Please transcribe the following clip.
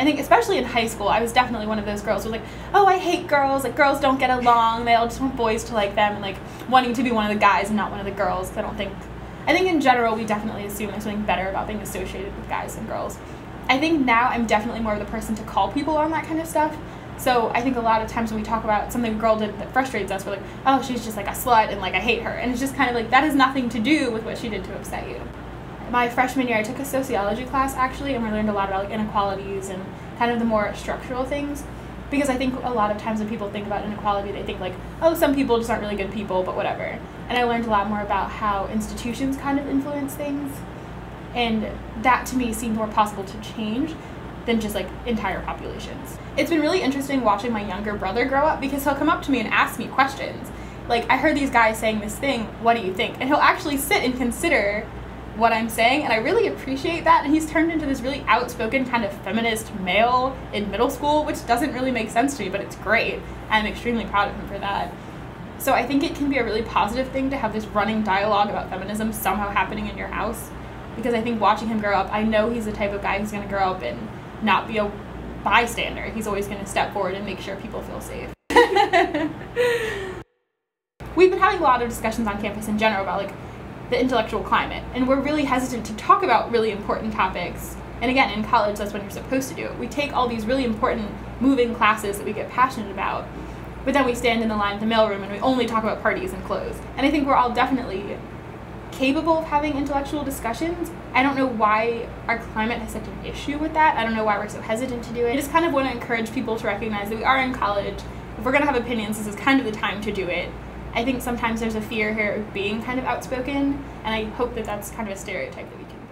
I think especially in high school, I was definitely one of those girls who was like, oh, I hate girls, like girls don't get along, they all just want boys to like them, and like wanting to be one of the guys and not one of the girls. Because I think in general we definitely assume there's something better about being associated with guys than girls. I think now I'm definitely more of the person to call people on that kind of stuff. So I think a lot of times when we talk about something a girl did that frustrates us, we're like, oh, she's just like a slut and like I hate her. And it's just kind of like, that has nothing to do with what she did to upset you. My freshman year I took a sociology class actually, and we learned a lot about like inequalities and kind of the more structural things. Because I think a lot of times when people think about inequality, they think like, oh, some people just aren't really good people, but whatever. And I learned a lot more about how institutions kind of influence things. And that to me seemed more possible to change than just like entire populations. It's been really interesting watching my younger brother grow up, because he'll come up to me and ask me questions. Like, I heard these guys saying this thing, what do you think? And he'll actually sit and consider what I'm saying, and I really appreciate that. And he's turned into this really outspoken kind of feminist male in middle school, which doesn't really make sense to me, but it's great. I'm extremely proud of him for that. So I think it can be a really positive thing to have this running dialogue about feminism somehow happening in your house, because I think watching him grow up, I know he's the type of guy who's going to grow up and not be a bystander. He's always going to step forward and make sure people feel safe. We've been having a lot of discussions on campus in general about like the intellectual climate, and we're really hesitant to talk about really important topics. And again, in college, that's when you're supposed to do it. We take all these really important moving classes that we get passionate about, but then we stand in the line at the mailroom and we only talk about parties and clothes. And I think we're all definitely capable of having intellectual discussions. I don't know why our climate has such an issue with that. I don't know why we're so hesitant to do it. I just kind of want to encourage people to recognize that we are in college. If we're going to have opinions, this is kind of the time to do it. I think sometimes there's a fear here of being kind of outspoken, and I hope that that's kind of a stereotype that we can